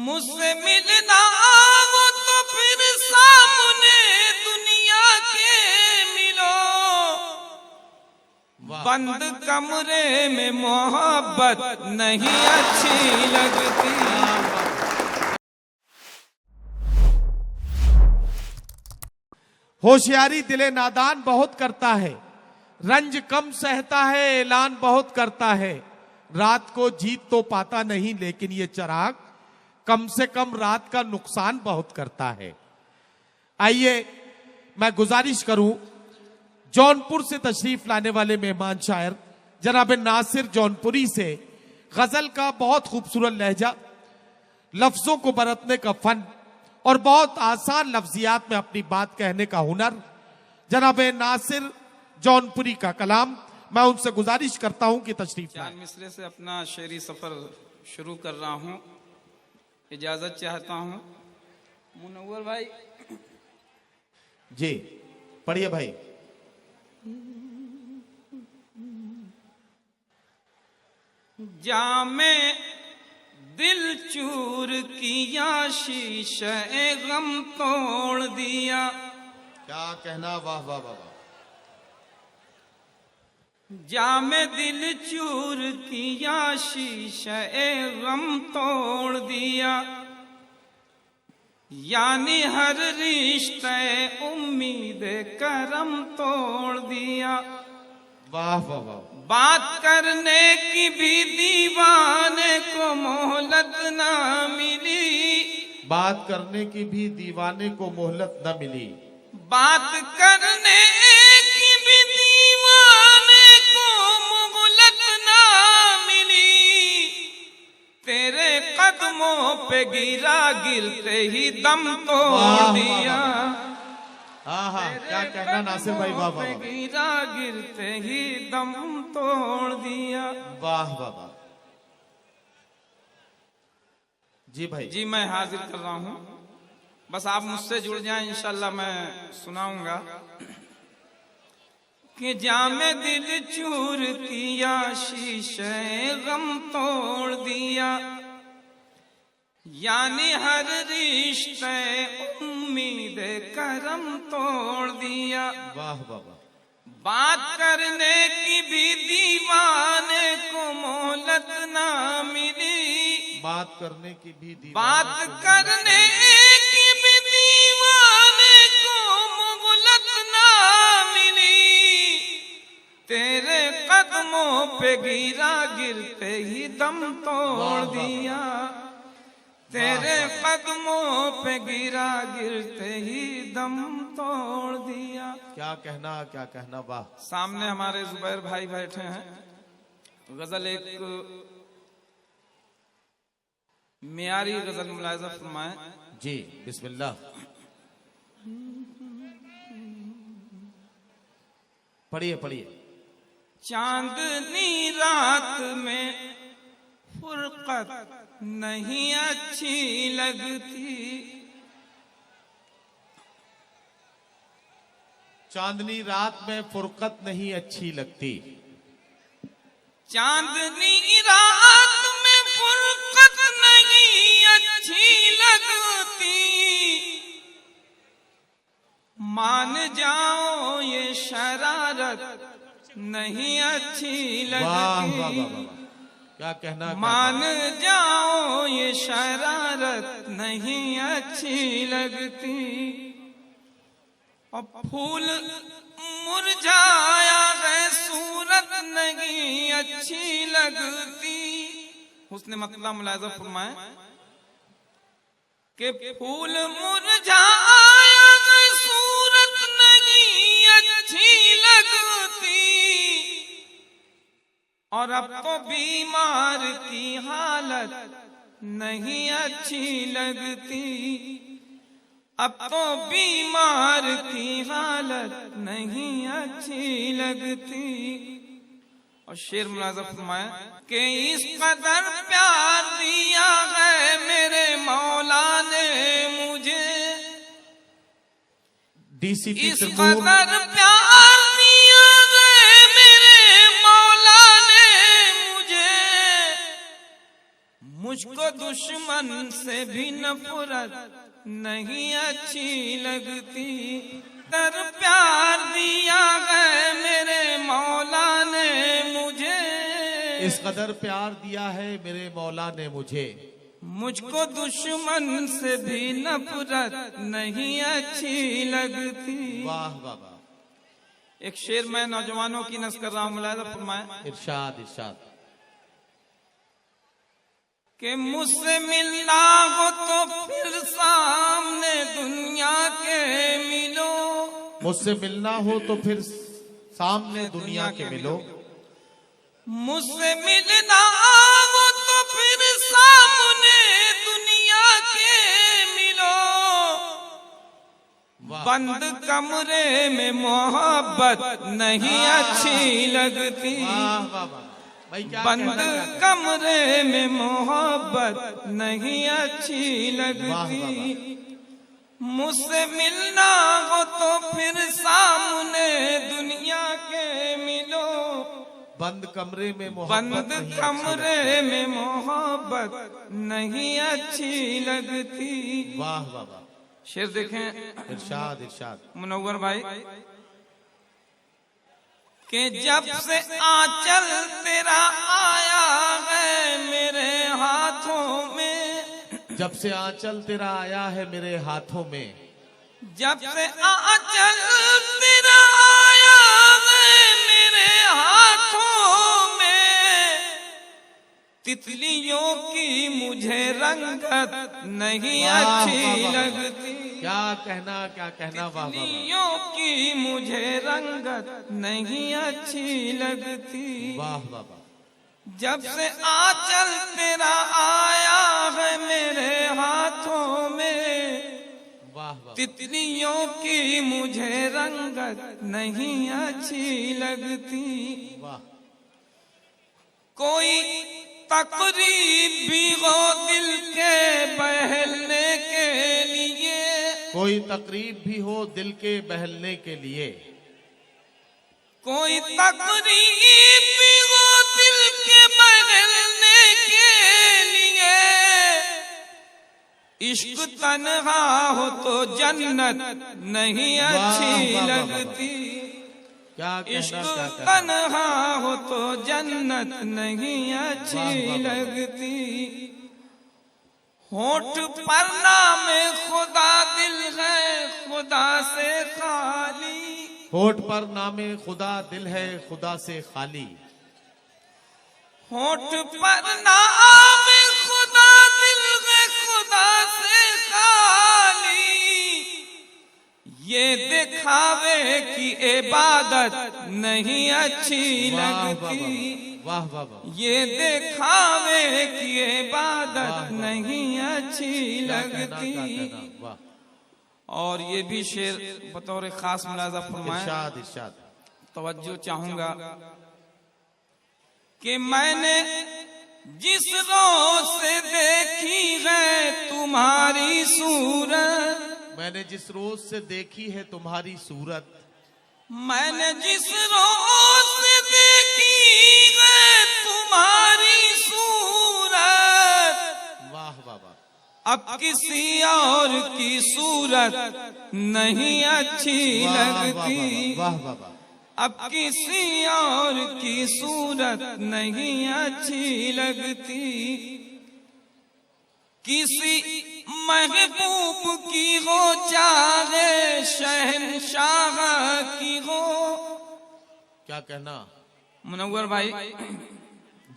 मुझसे मिलना वो तो फिर सामने दुनिया के मिलो, बंद कमरे में मोहब्बत नहीं अच्छी लगती। होशियारी दिले नादान बहुत करता है, रंज कम सहता है, ऐलान बहुत करता है। रात को जीत तो पाता नहीं, लेकिन ये चिराग कम से कम रात का नुकसान बहुत करता है। आइए मैं गुजारिश करूं जौनपुर से तशरीफ लाने वाले मेहमान शायर जनाब नासिर जौनपुरी से गजल का बहुत खूबसूरत लहजा, लफ्जों को बरतने का फन और बहुत आसान लफ्जियात में अपनी बात कहने का हुनर, जनाब नासिर जौनपुरी का कलाम। मैं उनसे गुजारिश करता हूं कि तशरीफ लाएं। 4 मिसरे से अपना शेरी सफर शुरू कर रहा हूं, इजाजत चाहता हूं। मुनव्वर भाई जी पढ़िए भाई। जामे दिल चूर किया, शीशे गम तोड़ दिया। क्या कहना, वाह वाह वाह। जामे दिल चूर किया, शीशे गम तोड़ दिया। यानी हर रिश्ते उम्मीद करम तोड़ दिया। वाह वाह वाह। बात करने की भी दीवाने को मोहलत ना मिली, बात करने की भी दीवाने को मोहलत न मिली। बात करने की भी दीवाने को मोहलत ना मिली। तेरे कदमों पे गिरा, गिरते ही दम तोड़ दिया। हाँ हाँ, क्या कहना नासिर भाई, वाह वाह। गिरा, गिरते ही दम तोड़ दिया। वाह वाह वाह। जी भाई जी मैं हाजिर कर रहा हूं, बस आप मुझसे जुड़ जाएं, इंशाल्लाह मैं सुनाऊंगा। कि जामे दिल चूर किया, शीशे गम तोड़ दिया। यानी हर रिश्ते उम्मीद करम तोड़ दिया। वाह वाह वाह। बात करने की भी दीवाने को मोहलत ना मिली, बात करने की भी दीवाने बात करने की भी दीवाने को मोहलत ना मिली। तेरे कदमों पे गिरा, गिरते ही दम तोड़ दिया। तेरे कदमों पे गिरा, गिरते ही दम तोड़ दिया। क्या कहना, वाह। सामने हमारे जुबैर भाई बैठे हैं, गजल एक मियारी गजल मुलाहिजा फरमाएं। जी बिस्मिल्लाह। पढ़िए पढ़िए। चांदनी रात में फुरकत नहीं अच्छी लगती। चांदनी रात में फुरकत नहीं अच्छी लगती। चांदनी रात में फुरकत नहीं अच्छी लगती। मान जाओ ये शरारत नहीं अच्छी लगती। वाह वाह वाह। क्या कहना, मान जाओ ये शरारत नहीं अच्छी लगती। और फूल मुरझाया है, सूरत नहीं अच्छी लगती। हुस्न मतलब मुलाहिजा फरमाएं कि फूल मुरझाया है, सूरत नहीं अच्छी लगती। और अब तो बीमार की हालत नहीं अच्छी लगती। अब तो बीमार की हालत नहीं अच्छी लगती। और शेर मुलाज़ा फरमाया कि इस कदर प्यार दिया है मेरे मौला ने मुझे, डीसीपी इस कदर प्यार दिया है मेरे मौला ने मुझे, मुझको दुश्मन से भी नफरत नहीं अच्छी लगती। कर प्यार दिया है मेरे मौला ने मुझे, इस कदर प्यार दिया है मेरे मौला ने मुझे, मुझको दुश्मन से भी नफरत नहीं अच्छी लगती। वाह वाह वाह। एक शेर मैं नौजवानों की नस्ल कर रहा हूँ, मुलाहिजा फरमाएं। इरशाद इरशाद। कि मुझसे मिलना हो तो फिर सामने दुनिया के मिलो, मुझसे मिलना हो तो फिर सामने दुनिया के मिलो, मुझसे मिलना हो तो फिर सामने दुनिया के मिलो। बंद कमरे में मोहब्बत नहीं अच्छी लगती। वाह वाह वाह। भाई क्या बंद कमरे में मोहब्बत नहीं अच्छी लगती। मुझसे मिलना हो तो फिर सामने दुनिया के मिलो, बंद कमरे में मोहब्बत बंद नहीं अच्छी कमरे में मोहब्बत नहीं अच्छी लगती। वाह वाह वाह। शेर देखें इरशाद इरशाद। मुनव्वर भाई कि जब से आंचल तेरा आया है मेरे हाथों में, जब से आंचल तेरा आया है मेरे हाथों में, जब से आंचल तेरा आया है मेरे हाथों में, तितलियों की मुझे रंगत नहीं अच्छी लगती। क्या कहना वाह वाह। तितलियों की मुझे रंगत नहीं अच्छी लगती। वाह वाह वाह। जब से आंचल तेरा आया है मेरे हाथों में, वाह वाह। तितलियों की मुझे रंगत नहीं अच्छी लगती। वाह। कोई तकरीब भी हो दिल के बहलने के लिए, कोई तकरीब भी हो दिल के बहलने के लिए, कोई तकरीब भी हो दिल के बहलने के लिए, इश्क तन्हा हो तो जन्नत नहीं अच्छी लगती। क्या इश्क कहना तन्हा हो तो जन्नत नहीं अच्छी लगती। होठ पर नामे खुदा दिल है खुदा से खाली, होठ पर नामे खुदा दिल है खुदा से खाली, होठ पर नामे खुदा दिल है खुदा से खाली। ये दिखावे की इबादत नहीं अच्छी लगती। वाह वाह वाह। ये दिखावे की इबादत नहीं अच्छी लगती। वाह। और ये भी शेर बतौर खास मुलाजा फरमाएं। इरशाद इरशाद। तवज्जो चाहूंगा कि मैंने जिस रोज से देखी है तुम्हारी सूरत, मैंने जिस रोज से देखी है तुम्हारी सूरत, मैंने जिस रोज से देखी है तुम्हारी सूरत, वाह वाह वाह। अब किसी और की सूरत नहीं अच्छी लगती। वाह वाह वाह। अब किसी और की सूरत नहीं अच्छी लगती। किसी महबूब की हो चाहे शहंशाह की हो। क्या कहना मुनव्वर भाई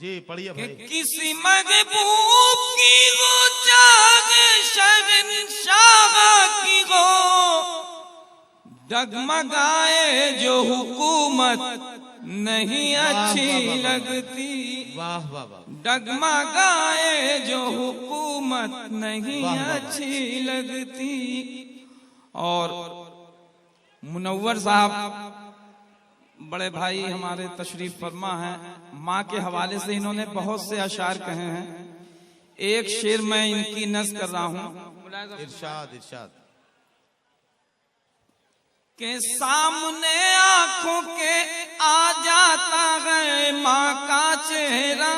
जी, पढ़िए भाई। किसी महबूब की हो चाहे शहंशाह की हो, डगमगाए जो हुकूमत नहीं अच्छी लगती। वाह वाह वाह। डगमगाए जो हुकूमत नहीं अच्छी लगती। और मुनव्वर साहब बड़े भाई हमारे तशरीफ फरमा हैं, माँ के हवाले से इन्होंने बहुत से अशार कहे हैं। एक शेर मैं इनकी नज़्म कर रहा हूँ। इरशाद इरशाद। के सामने आंखों के आ जाता है माँ का चेहरा,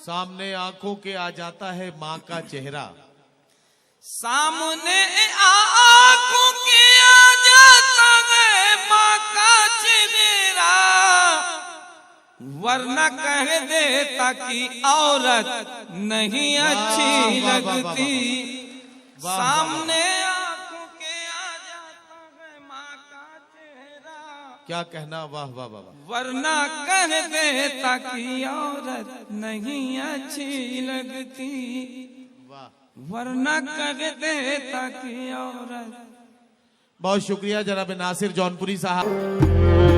सामने आंखों के आ जाता है माँ का चेहरा। सामने आंखों के आ जाता है माँ का चेहरा, वरना कह देता कि औरत नहीं अच्छी लगती। सामने आंखों के आ जाता है माँ का चेहरा, क्या कहना, वाह वाह वाह वाह। वरना कह देता कि औरत नहीं अच्छी लगती, वाह, वरना कह देता कि औरत। बहुत शुक्रिया जनाब नासिर जौनपुरी साहब।